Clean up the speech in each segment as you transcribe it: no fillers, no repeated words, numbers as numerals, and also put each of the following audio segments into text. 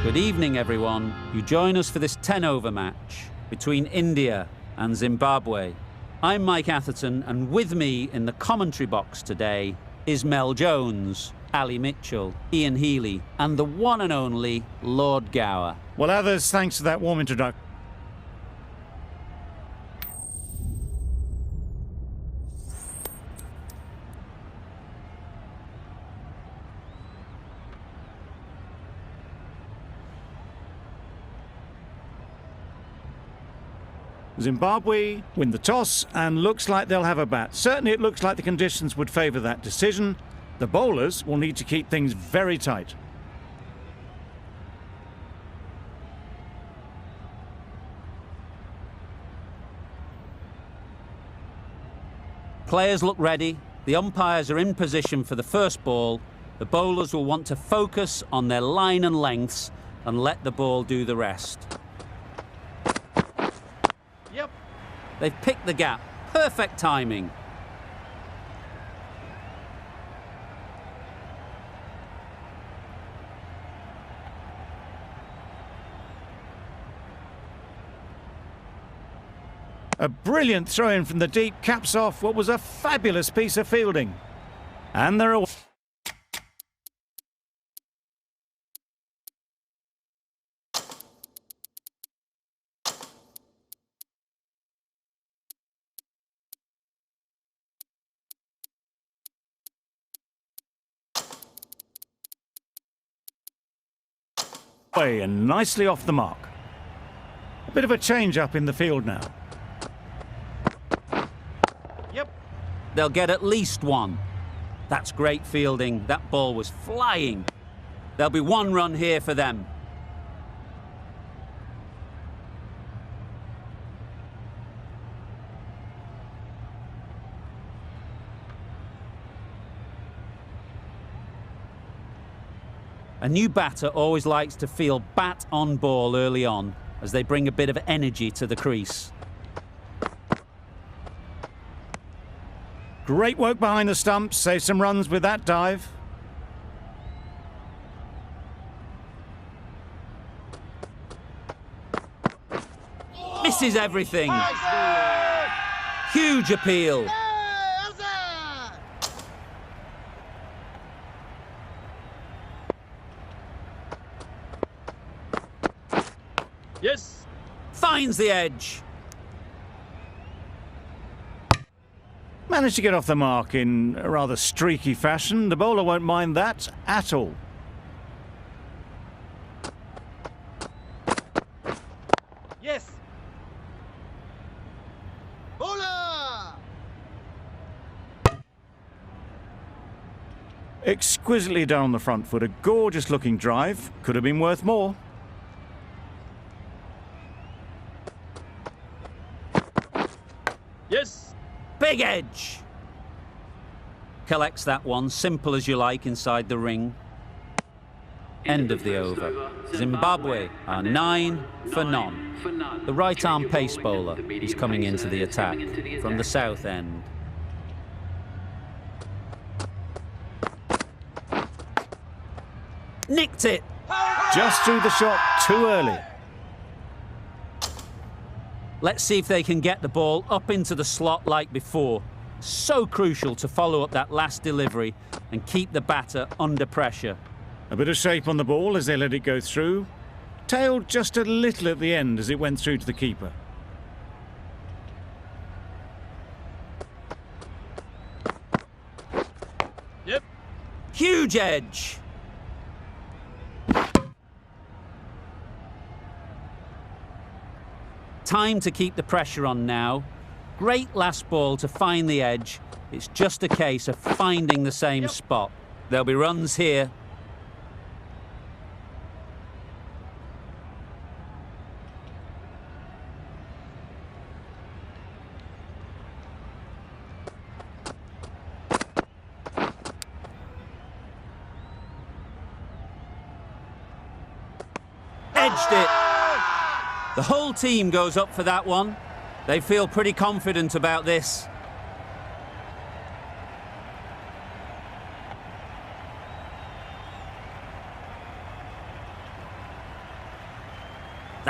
Good evening, everyone. You join us for this 10-over match between India and Zimbabwe. I'm Mike Atherton, and with me in the commentary box today is Mel Jones, Ali Mitchell, Ian Healy, and the one and only Lord Gower. Well, others, thanks for that warm introduction. Zimbabwe win the toss and looks like they'll have a bat. Certainly it looks like the conditions would favour that decision. The bowlers will need to keep things very tight. Players look ready. The umpires are in position for the first ball. The bowlers will want to focus on their line and lengths and let the ball do the rest. Yep. They've picked the gap. Perfect timing. A brilliant throw-in from the deep caps off what was a fabulous piece of fielding. And they're away. And nicely off the mark. A bit of a change-up in the field now. Yep. They'll get at least one. That's great fielding. That ball was flying. There'll be one run here for them. A new batter always likes to feel bat on ball early on as they bring a bit of energy to the crease. Great work behind the stumps, save some runs with that dive. Misses everything. Huge appeal. Yes. Finds the edge. Managed to get off the mark in a rather streaky fashion. The bowler won't mind that at all. Yes. Bowler. Exquisitely done on the front foot. A gorgeous looking drive. Could have been worth more. Yes. Big edge. Collects that one, simple as you like, inside the ring. End of the over. Zimbabwe are 9 for none. The right-arm pace bowler is coming into the attack from the south end. Nicked it. Just threw the shot too early. Let's see if they can get the ball up into the slot like before. So crucial to follow up that last delivery and keep the batter under pressure. A bit of shape on the ball as they let it go through. Tailed just a little at the end as it went through to the keeper. Yep. Huge edge. Time to keep the pressure on now. Great last ball to find the edge. It's just a case of finding the same spot. There'll be runs here. Edged it. The whole team goes up for that one. They feel pretty confident about this.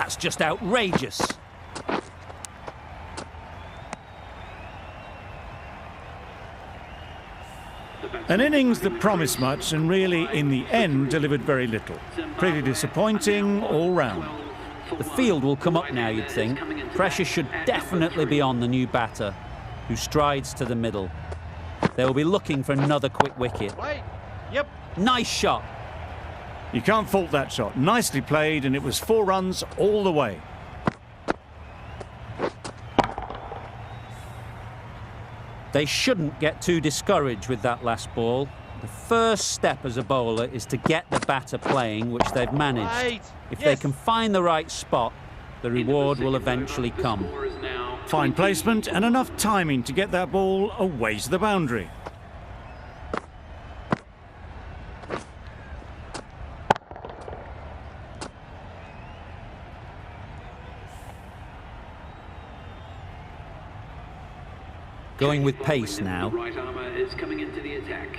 That's just outrageous. An innings that promised much and really, in the end, delivered very little. Pretty disappointing all round. The field will come up now, you'd think. Pressure should definitely be on the new batter, who strides to the middle. They'll be looking for another quick wicket. Right. Yep. Nice shot. You can't fault that shot. Nicely played, and it was 4 runs all the way. They shouldn't get too discouraged with that last ball. The first step as a bowler is to get the batter playing, which they've managed. Right. If Yes. they can find the right spot, the reward will eventually come. Fine placement and enough timing to get that ball away to the boundary. Going with pace now. Right armour is coming into the attack.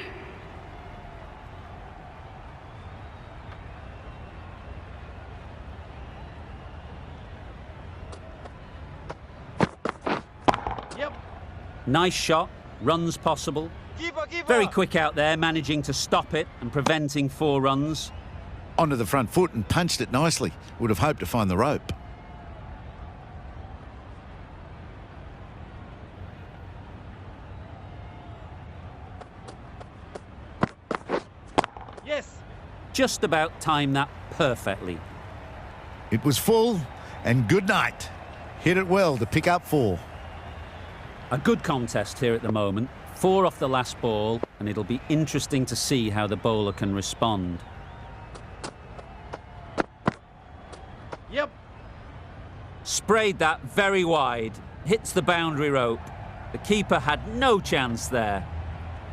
Yep. Nice shot, runs possible. Keeper. Very quick out there, managing to stop it and preventing 4 runs. Onto the front foot and punched it nicely. Would have hoped to find the rope. Yes. Just about timed that perfectly. It was full, and good night. Hit it well to pick up 4. A good contest here at the moment. 4 off the last ball, and it'll be interesting to see how the bowler can respond. Yep. Sprayed that very wide. Hits the boundary rope. The keeper had no chance there.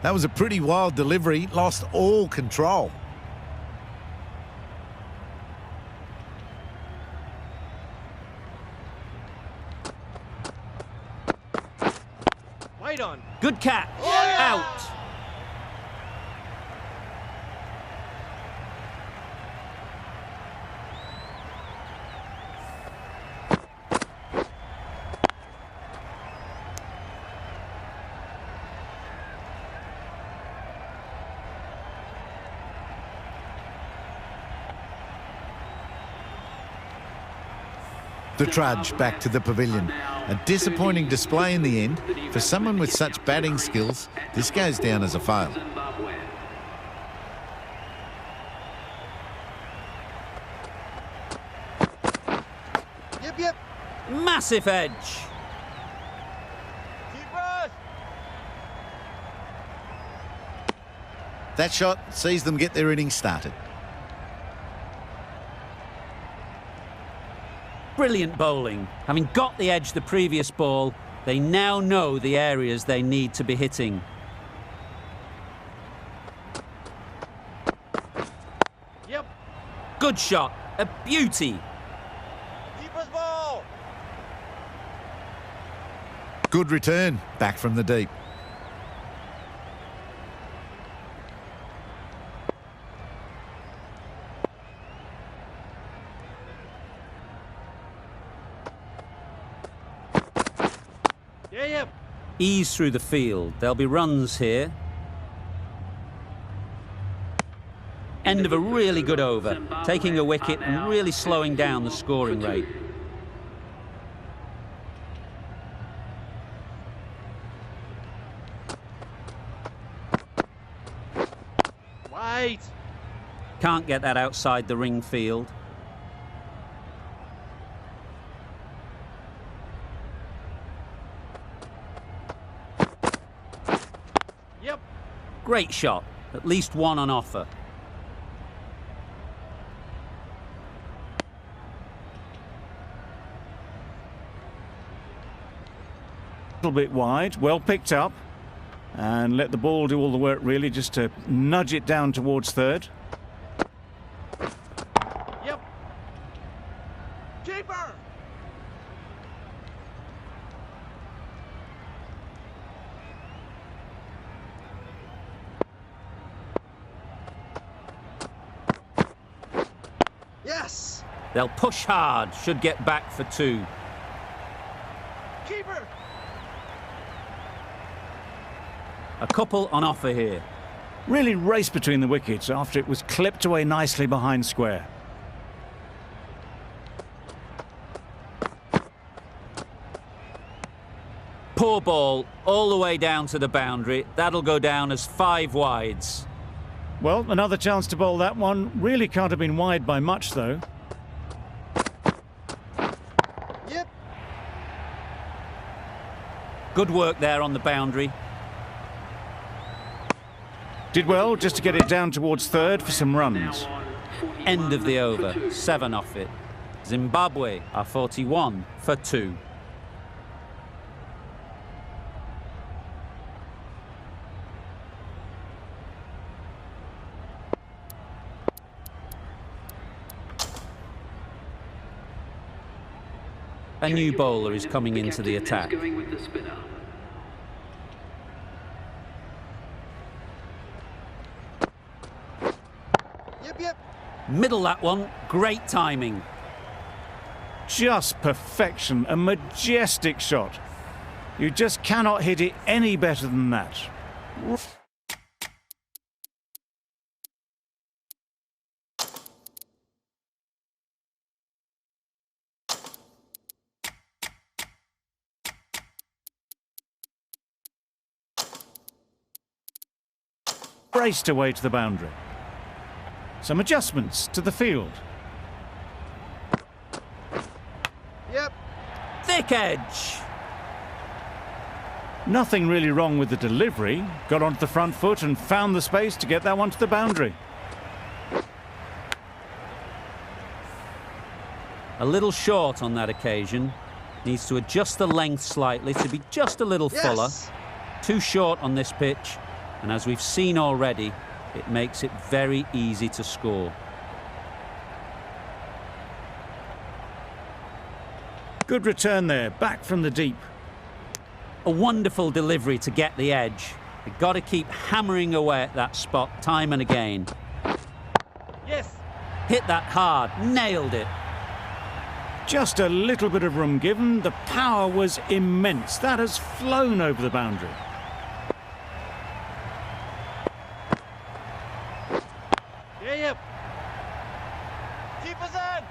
That was a pretty wild delivery. Lost all control. Right on. Good catch. Yeah! Out. The trudge back to the pavilion. A disappointing display in the end. For someone with such batting skills, this goes down as a fail. Zimbabwe. Yep. Massive edge. Keepers. That shot sees them get their innings started. Brilliant bowling. Having got the edge the previous ball, they now know the areas they need to be hitting. Yep. Good shot. A beauty. Keeper's ball. Good return, back from the deep. Yep. Ease through the field. There'll be runs here. End of a really good over. Taking a wicket and really slowing down the scoring rate. Right. Can't get that outside the ring field. Yep. Great shot. At least one on offer. A little bit wide, well picked up. And let the ball do all the work, really, just to nudge it down towards third. Yep. Keeper. Yes. They'll push hard, should get back for 2. Keeper. A couple on offer here. Really raced between the wickets after it was clipped away nicely behind square. Poor ball, all the way down to the boundary. That'll go down as 5 wides. Well, another chance to bowl that one. Really can't have been wide by much, though. Yep. Good work there on the boundary. Did well just to get it down towards third for some runs. End of the over, 7 off it. Zimbabwe are 41 for 2. A new bowler is coming into the attack. Yep. Middle that one, great timing. Just perfection, a majestic shot. You just cannot hit it any better than that. Raced away to the boundary. Some adjustments to the field. Yep. Thick edge. Nothing really wrong with the delivery. Got onto the front foot and found the space to get that one to the boundary. A little short on that occasion. Needs to adjust the length slightly to be just a little fuller. Yes. Too short on this pitch. And as we've seen already, it makes it very easy to score. Good return there, back from the deep. A wonderful delivery to get the edge. You've got to keep hammering away at that spot time and again. Yes. Hit that hard, nailed it. Just a little bit of room given. The power was immense. That has flown over the boundary. Yep. Keep us in.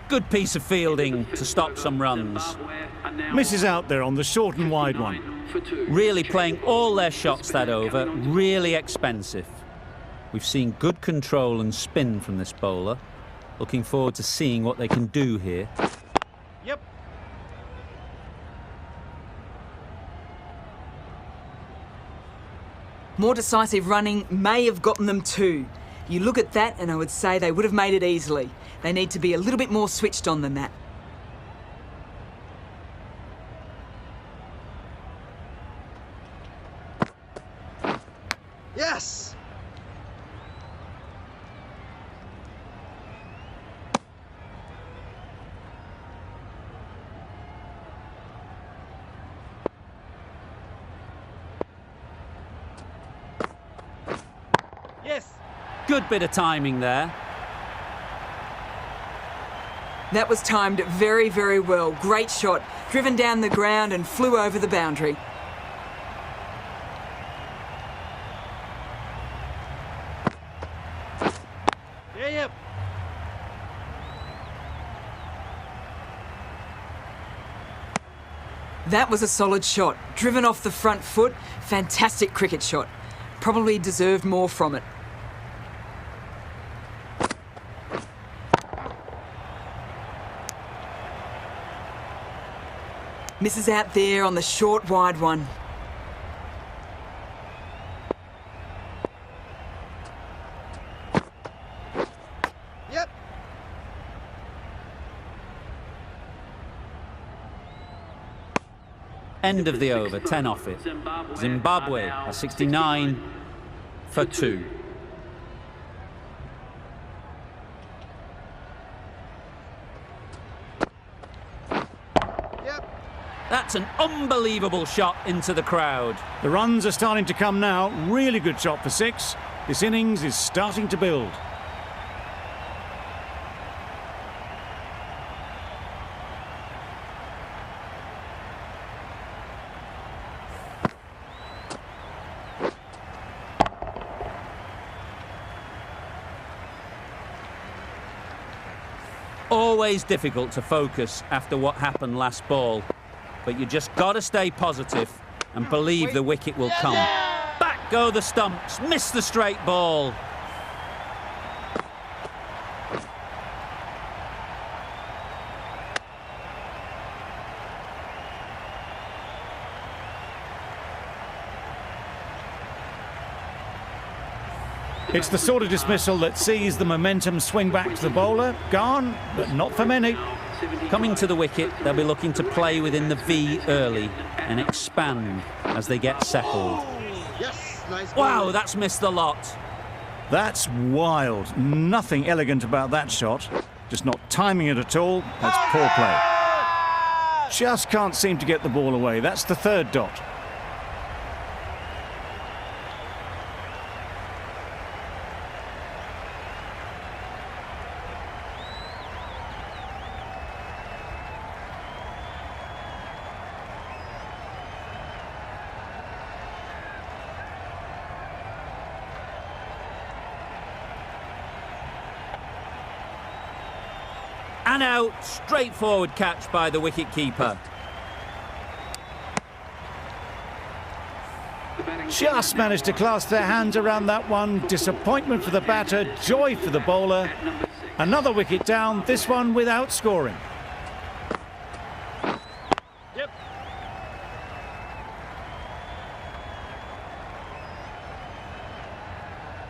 Good piece of fielding to stop some runs. Misses out there on the short and wide one. Really playing all their shots that over, really expensive. We've seen good control and spin from this bowler. Looking forward to seeing what they can do here. Yep. More decisive running may have gotten them 2. You look at that and I would say they would have made it easily. They need to be a little bit more switched on than that. Yes. Yes. Good bit of timing there. That was timed very, very well. Great shot. Driven down the ground and flew over the boundary. Yep. That was a solid shot. Driven off the front foot. Fantastic cricket shot. Probably deserved more from it. Misses out there on the short, wide one. Yep. End of the over, 10 off it. Zimbabwe are 69 for 2. That's an unbelievable shot into the crowd. The runs are starting to come now. Really good shot for 6. This innings is starting to build. Always difficult to focus after what happened last ball, but you just got to stay positive and believe the wicket will come. Back go the stumps, miss the straight ball. It's the sort of dismissal that sees the momentum swing back to the bowler. Gone, but not for many. Coming to the wicket, they'll be looking to play within the V early and expand as they get settled. Yes, nice. Wow, that's missed the lot. That's wild. Nothing elegant about that shot. Just not timing it at all. That's poor play. Just can't seem to get the ball away. That's the 3rd dot. And out, straightforward catch by the wicket-keeper. Just managed to clasp their hands around that one. Disappointment for the batter, joy for the bowler. Another wicket down, this one without scoring. Yep.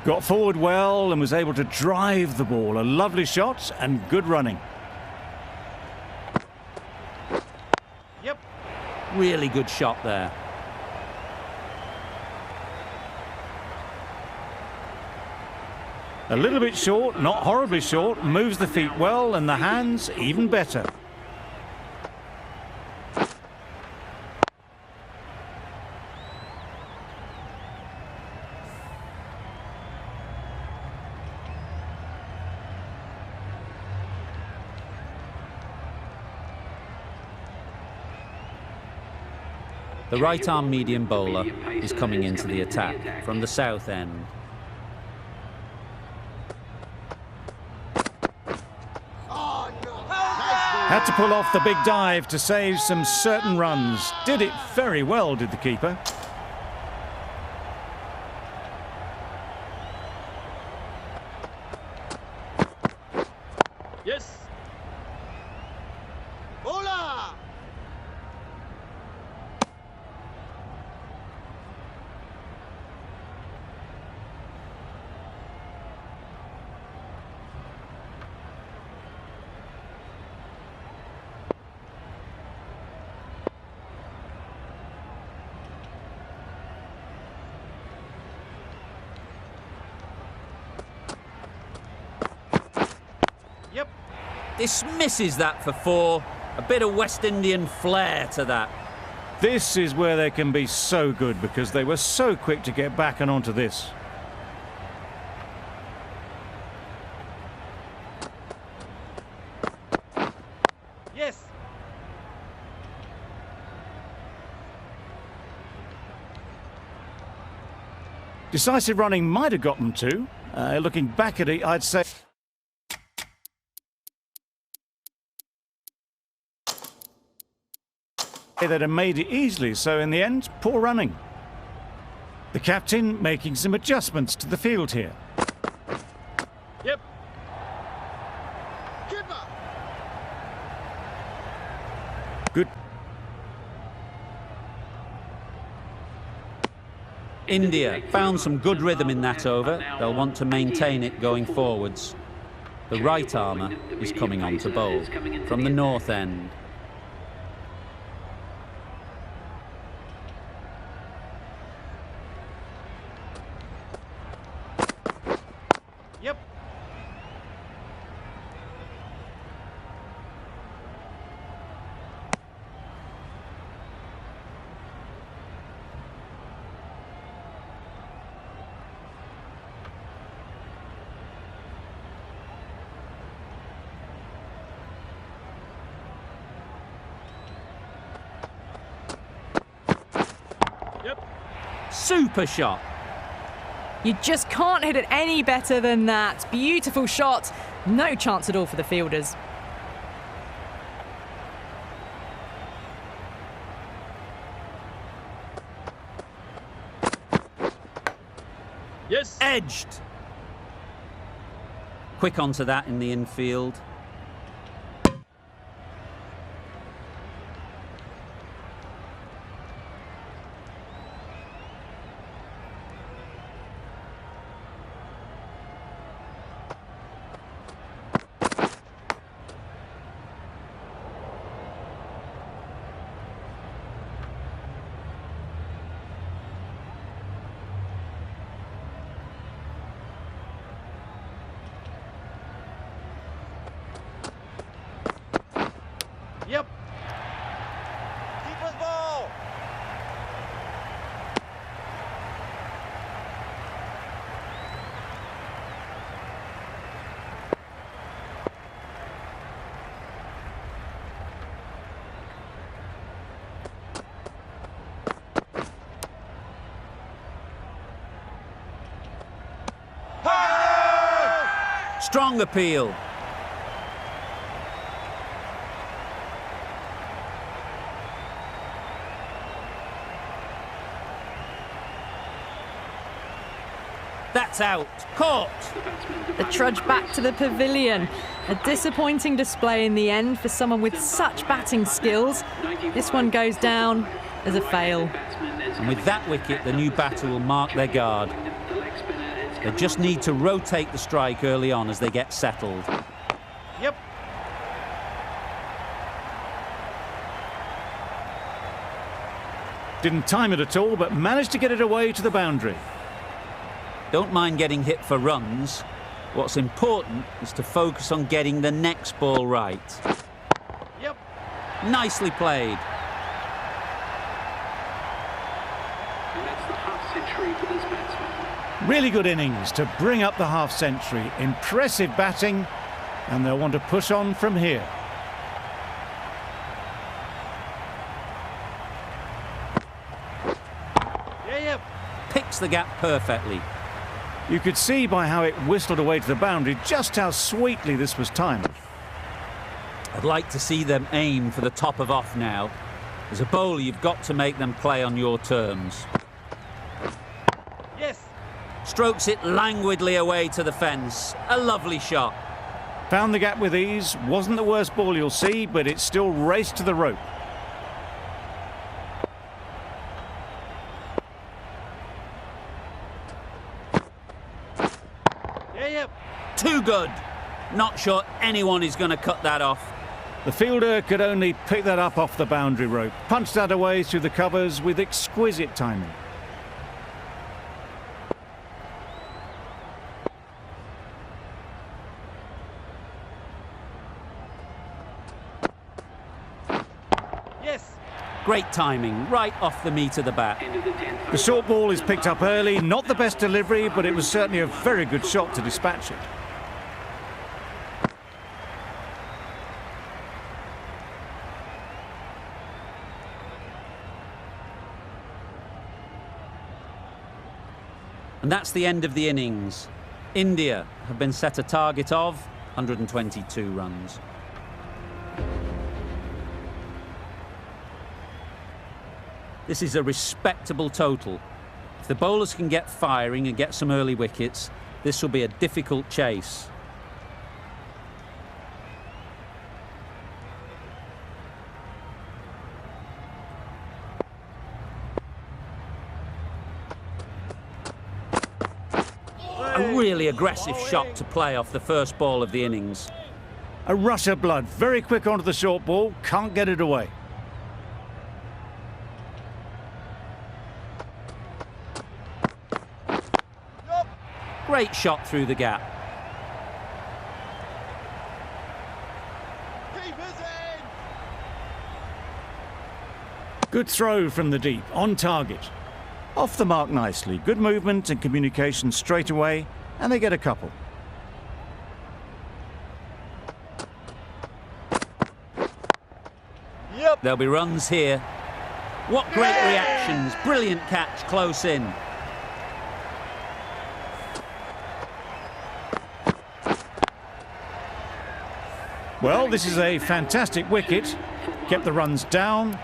Got forward well and was able to drive the ball. A lovely shot and good running. Yep. Really good shot there. A little bit short, not horribly short, moves the feet well and the hands even better. The right-arm medium bowler is coming into the attack from the south end. Had to pull off the big dive to save some certain runs. Did it very well, did the keeper. Yes. Bowler. Yep. Dismisses that for 4. A bit of West Indian flair to that. This is where they can be so good because they were so quick to get back and onto this. Yes. Decisive running might have got them too. Looking back at it, I'd say they'd have made it easily, so in the end, poor running. The captain making some adjustments to the field here. Yep. Keeper. Good. India found some good rhythm in that over. They'll want to maintain it going forwards. The right armour is coming on to bowl from the north end. Yep. Yep. Super shot. You just can't hit it any better than that. Beautiful shot. No chance at all for the fielders. Yes. Edged. Quick onto that in the infield. Yep. Keeper's ball. Strong appeal. That's out. Caught. The trudge back to the pavilion. A disappointing display in the end for someone with such batting skills. This one goes down as a fail. And with that wicket, the new batter will mark their guard. They just need to rotate the strike early on as they get settled. Yep. Didn't time it at all, but managed to get it away to the boundary. Don't mind getting hit for runs. What's important is to focus on getting the next ball right. Yep. Nicely played. And that's the half-century for this batsman. Really good innings to bring up the half-century. Impressive batting, and they'll want to push on from here. Yeah, yep. Picks the gap perfectly. You could see by how it whistled away to the boundary just how sweetly this was timed. I'd like to see them aim for the top of off now. As a bowler, you've got to make them play on your terms. Yes. Strokes it languidly away to the fence. A lovely shot. Found the gap with ease. Wasn't the worst ball you'll see, but it still raced to the rope. Yeah, yep. Too good. Not sure anyone is going to cut that off. The fielder could only pick that up off the boundary rope. Punched that away through the covers with exquisite timing. Yes. Great timing, right off the meat of the bat. End of the 10th. The short ball is picked up early. Not the best delivery, but it was certainly a very good shot to dispatch it. And that's the end of the innings. India have been set a target of 122 runs. This is a respectable total. If the bowlers can get firing and get some early wickets, this will be a difficult chase. A really aggressive shot to play off the first ball of the innings. A rush of blood. Very quick onto the short ball. Can't get it away. Great shot through the gap. Keeper's in. Good throw from the deep. On target. Off the mark nicely. Good movement and communication straight away. And they get a couple. Yep. There'll be runs here. What great reactions. Brilliant catch close in. Well, this is a fantastic wicket. Kept the runs down.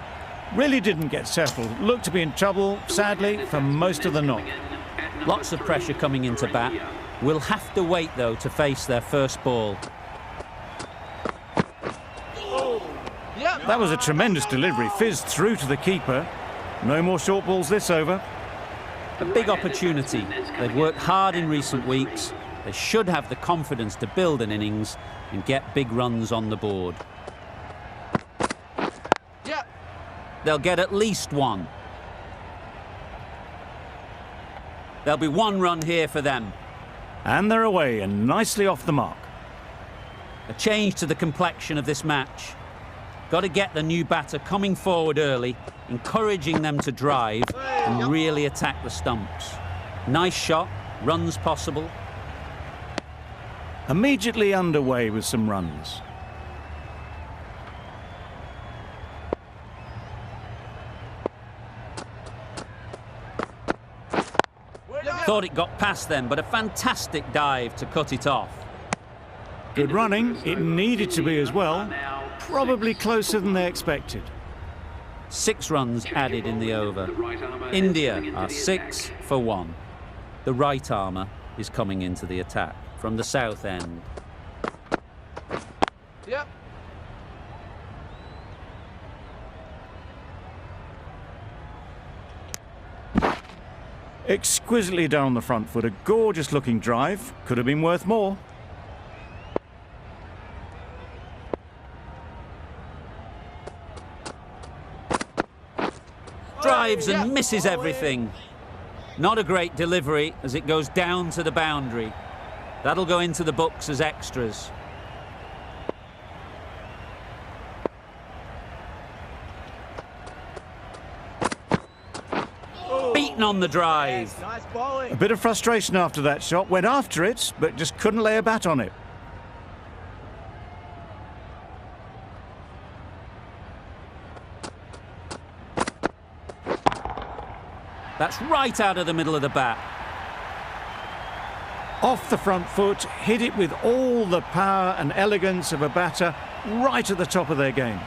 Really didn't get settled. Looked to be in trouble, sadly, for most of the knock. Lots of pressure coming into bat. We'll have to wait, though, to face their first ball. That was a tremendous delivery. Fizzed through to the keeper. No more short balls this over. A big opportunity. They've worked hard in recent weeks. They should have the confidence to build an innings and get big runs on the board. Yeah. They'll get at least one. There'll be one run here for them. And they're away and nicely off the mark. A change to the complexion of this match. Got to get the new batter coming forward early, encouraging them to drive and really attack the stumps. Nice shot, runs possible. Immediately underway with some runs. Thought it got past them, but a fantastic dive to cut it off. Good running. It needed to be as well. Probably closer than they expected. 6 runs added in the over. India are 6 for 1. The right armour is coming into the attack from the south end. Yeah. Exquisitely down the front foot. A gorgeous looking drive. Could have been worth more. Drives and misses everything. Not a great delivery as it goes down to the boundary. That'll go into the books as extras. Beaten on the drive. Nice bowling. A bit of frustration after that shot. Went after it, but just couldn't lay a bat on it. That's right out of the middle of the bat. Off the front foot, hit it with all the power and elegance of a batter right at the top of their game.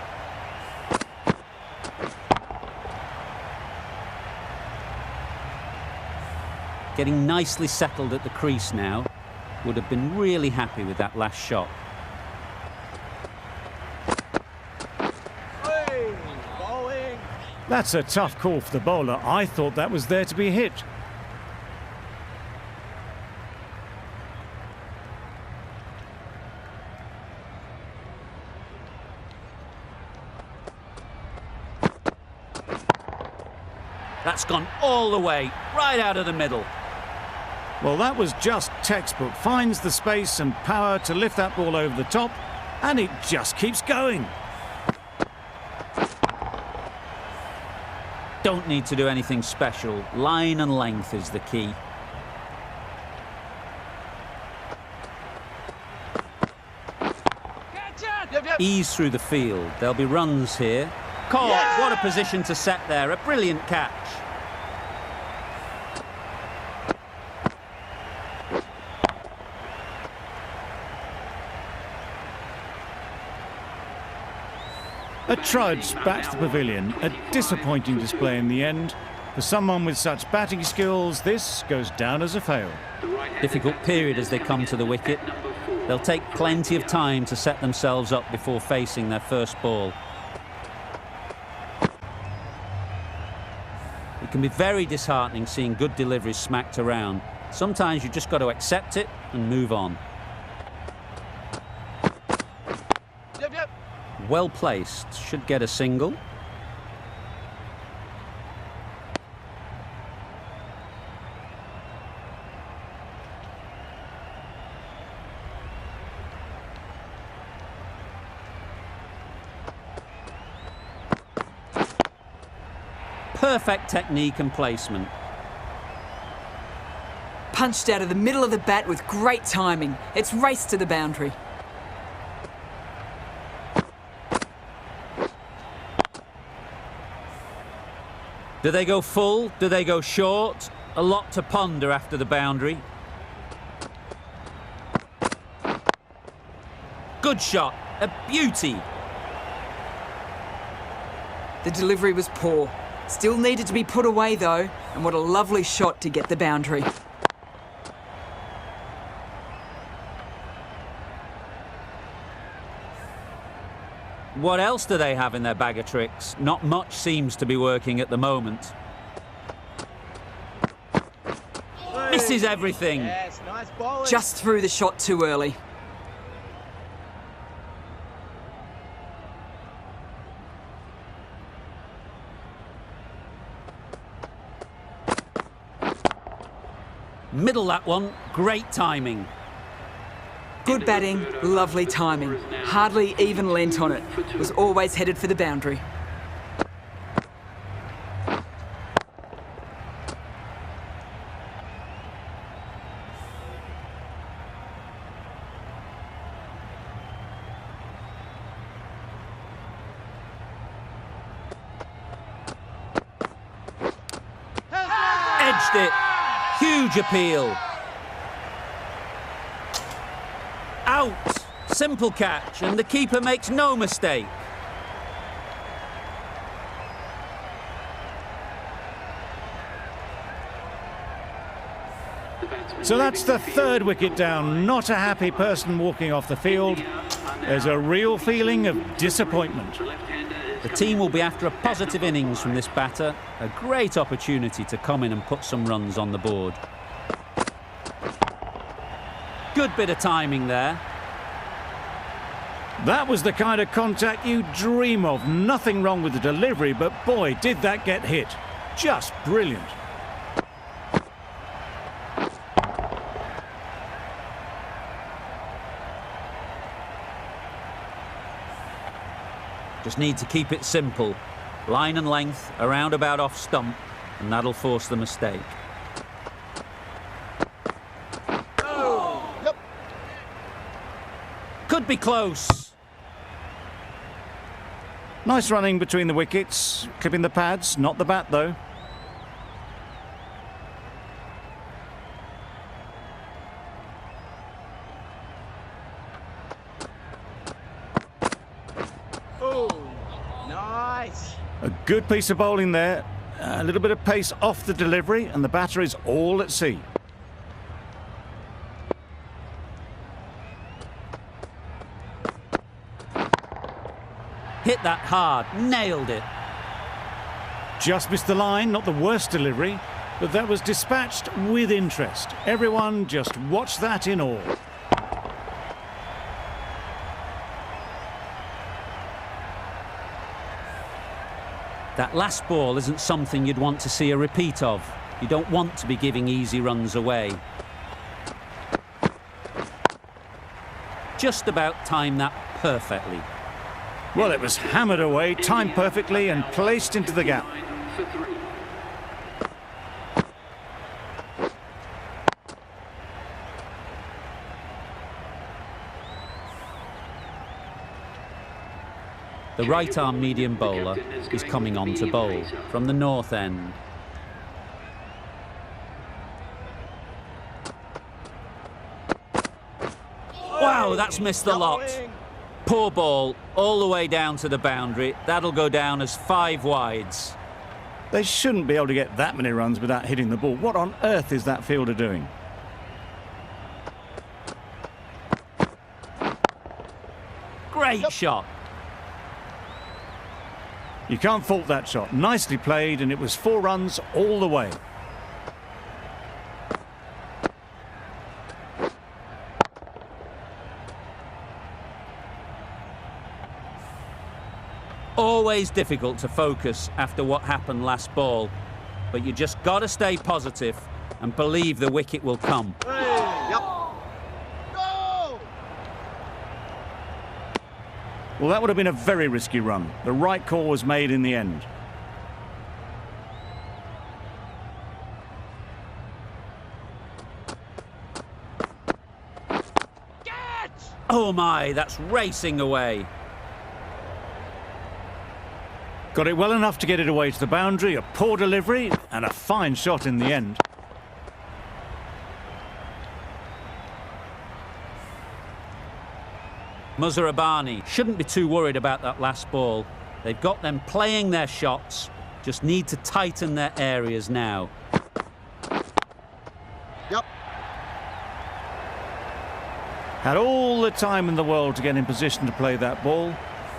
Getting nicely settled at the crease now. Would have been really happy with that last shot. Bowling. That's a tough call for the bowler. I thought that was there to be hit. That's gone all the way, right out of the middle. Well, that was just textbook. Finds the space and power to lift that ball over the top, and it just keeps going. Don't need to do anything special. Line and length is the key. Ease through the field. There'll be runs here. Caught. Yeah! What a position to set there. A brilliant catch. A trudge back to the pavilion. A disappointing display in the end. For someone with such batting skills, this goes down as a fail. Difficult period as they come to the wicket. They'll take plenty of time to set themselves up before facing their first ball. It can be very disheartening seeing good deliveries smacked around. Sometimes you just got to accept it and move on. Yep. Well placed, should get a single. Perfect technique and placement. Punched out of the middle of the bat with great timing. It's raced to the boundary. Do they go full? Do they go short? A lot to ponder after the boundary. Good shot, a beauty. The delivery was poor. Still needed to be put away though, and what a lovely shot to get the boundary. What else do they have in their bag of tricks? Not much seems to be working at the moment. Misses everything. Yes, nice bowling. Just threw the shot too early. Middle that one, great timing. Good batting, lovely timing. Hardly even leant on it. Was always headed for the boundary. Edged it. Huge appeal. Out. Simple catch, and the keeper makes no mistake. So that's the third wicket down. Not a happy person walking off the field. There's a real feeling of disappointment. The team will be after a positive innings from this batter. A great opportunity to come in and put some runs on the board. Good bit of timing there. That was the kind of contact you dream of. Nothing wrong with the delivery, but boy, did that get hit. Just brilliant. Just need to keep it simple. Line and length, a roundabout off stump, and that'll force the mistake. Could be close. Nice running between the wickets. Clipping the pads, not the bat though. Oh, nice. A good piece of bowling there. A little bit of pace off the delivery, and the batter is all at sea. Hit that hard, nailed it. Just missed the line, not the worst delivery, but that was dispatched with interest. Everyone just watched that in awe. That last ball isn't something you'd want to see a repeat of. You don't want to be giving easy runs away. Just about timed that perfectly. Well, it was hammered away, timed perfectly and placed into the gap. The right-arm medium bowler is coming on to bowl from the north end. Wow, that's missed the lot. Poor ball, all the way down to the boundary. That'll go down as 5 wides. They shouldn't be able to get that many runs without hitting the ball. What on earth is that fielder doing? Great shot. You can't fault that shot. Nicely played, and it was 4 runs all the way. Always difficult to focus after what happened last ball, but you just got to stay positive and believe the wicket will come. Yep. Go! Well, that would have been a very risky run. The right call was made in the end. Oh my, that's racing away. Got it well enough to get it away to the boundary, a poor delivery and a fine shot in the end. Muzarabani shouldn't be too worried about that last ball. They've got them playing their shots, just need to tighten their areas now. Yep. Had all the time in the world to get in position to play that ball.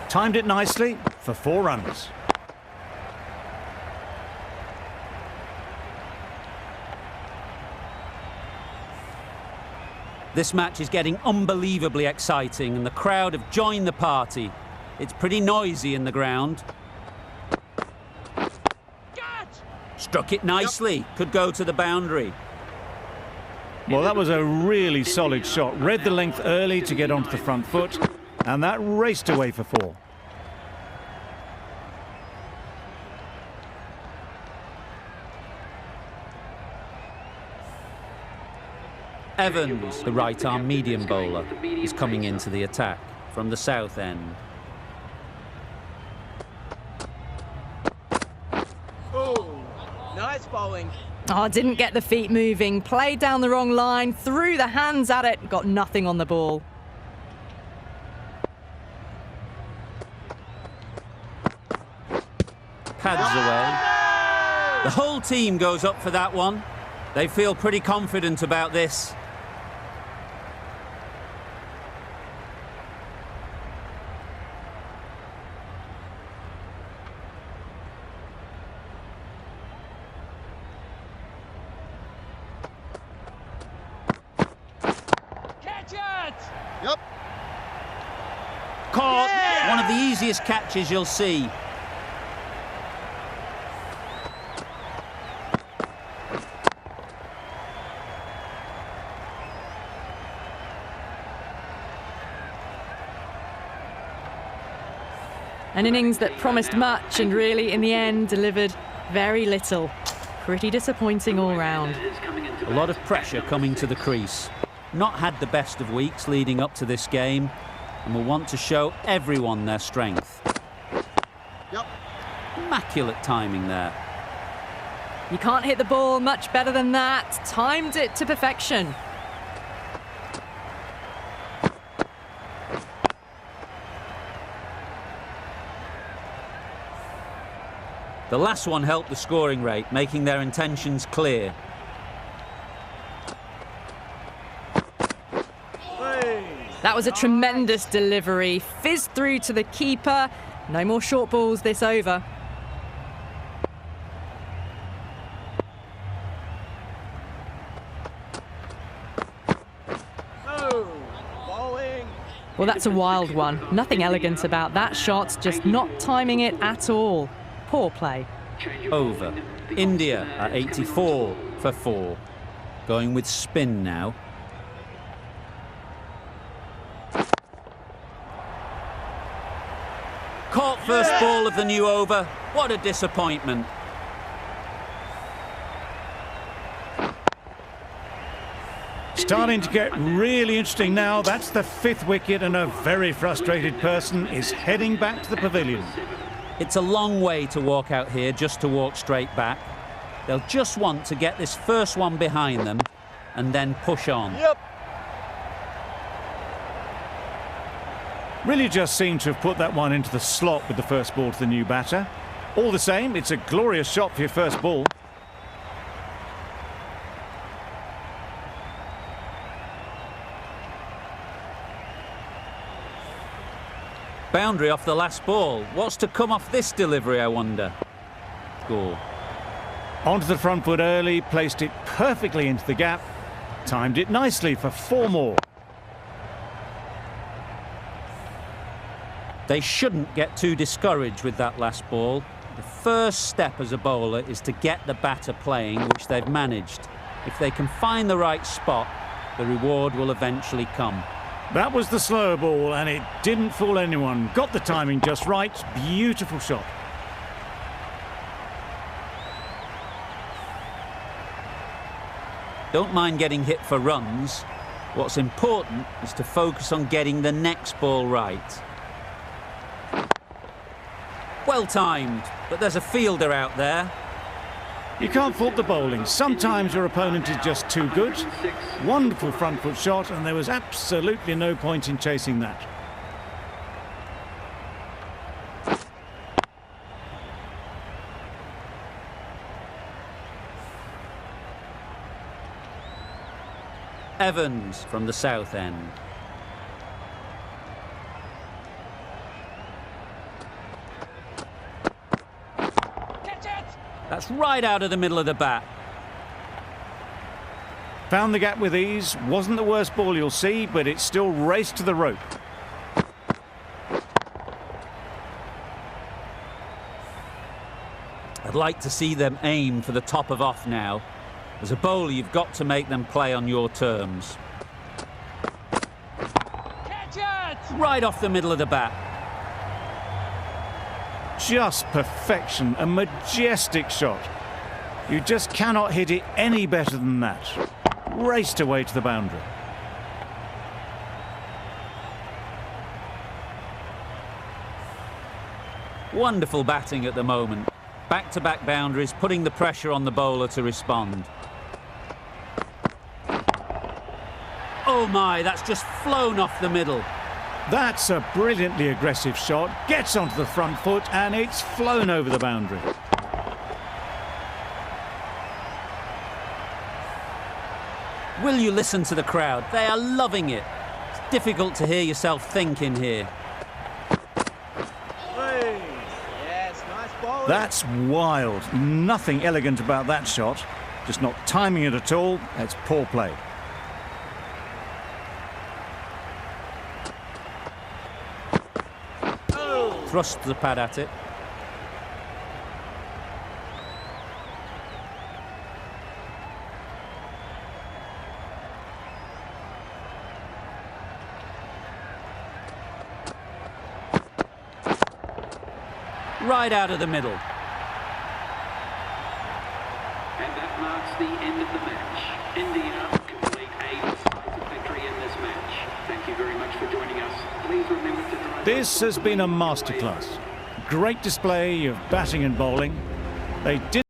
Timed it nicely for 4 runs. This match is getting unbelievably exciting and the crowd have joined the party. It's pretty noisy in the ground. Struck it nicely, could go to the boundary. Well, that was a really solid shot. Read the length early to get onto the front foot, and that raced away for 4. Evans, the right-arm medium bowler, is coming into the attack from the south end. Oh, nice bowling. Oh, didn't get the feet moving, played down the wrong line, threw the hands at it, got nothing on the ball. Pads away. The whole team goes up for that one. They feel pretty confident about this. Yep. Caught. One of the easiest catches you'll see. An innings that promised much and really, in the end, delivered very little. Pretty disappointing all round. A lot of pressure coming to the crease. Not had the best of weeks leading up to this game and will want to show everyone their strength. Yep. Immaculate timing there. You can't hit the ball much better than that. Timed it to perfection. The last one helped the scoring rate, making their intentions clear. That was a tremendous delivery. Fizzed through to the keeper. No more short balls this over. Oh, bowling. Well, that's a wild one. Nothing elegant about that shot, just not timing it at all. Poor play. Over. India at 84 for 4. Going with spin now. Caught first ball of the new over. What a disappointment. Starting to get really interesting now. That's the 5th wicket and a very frustrated person is heading back to the pavilion. It's a long way to walk out here just to walk straight back. They'll just want to get this first one behind them and then push on. Yep. Really just seemed to have put that one into the slot with the first ball to the new batter. All the same, it's a glorious shot for your first ball. Boundary off the last ball. What's to come off this delivery, I wonder? Goal. Onto the front foot early, placed it perfectly into the gap. Timed it nicely for 4 more. They shouldn't get too discouraged with that last ball. The first step as a bowler is to get the batter playing, which they've managed. If they can find the right spot, the reward will eventually come. That was the slower ball and it didn't fool anyone. Got the timing just right. Beautiful shot. Don't mind getting hit for runs. What's important is to focus on getting the next ball right. Well timed, but there's a fielder out there. You can't fault the bowling. Sometimes your opponent is just too good. Wonderful front foot shot, and there was absolutely no point in chasing that. Evans from the south end. That's right out of the middle of the bat. Found the gap with ease. Wasn't the worst ball you'll see, but it still raced to the rope. I'd like to see them aim for the top of off now. As a bowler, you've got to make them play on your terms. Catch it! Right off the middle of the bat. Just perfection, a majestic shot. You just cannot hit it any better than that. Raced away to the boundary. Wonderful batting at the moment. Back-to-back boundaries, putting the pressure on the bowler to respond. Oh my, that's just flown off the middle. That's a brilliantly aggressive shot. Gets onto the front foot and it's flown over the boundary. Will you listen to the crowd? They are loving it. It's difficult to hear yourself think in here. Yes, nice bowling. That's wild. Nothing elegant about that shot. Just not timing it at all. It's poor play. Thrust the pad at it. Right out of the middle. And that marks the end of the match. India complete a decisive victory in this match. Thank you very much for joining us. Please remember to drive. This has been a masterclass. Great display of batting and bowling. They did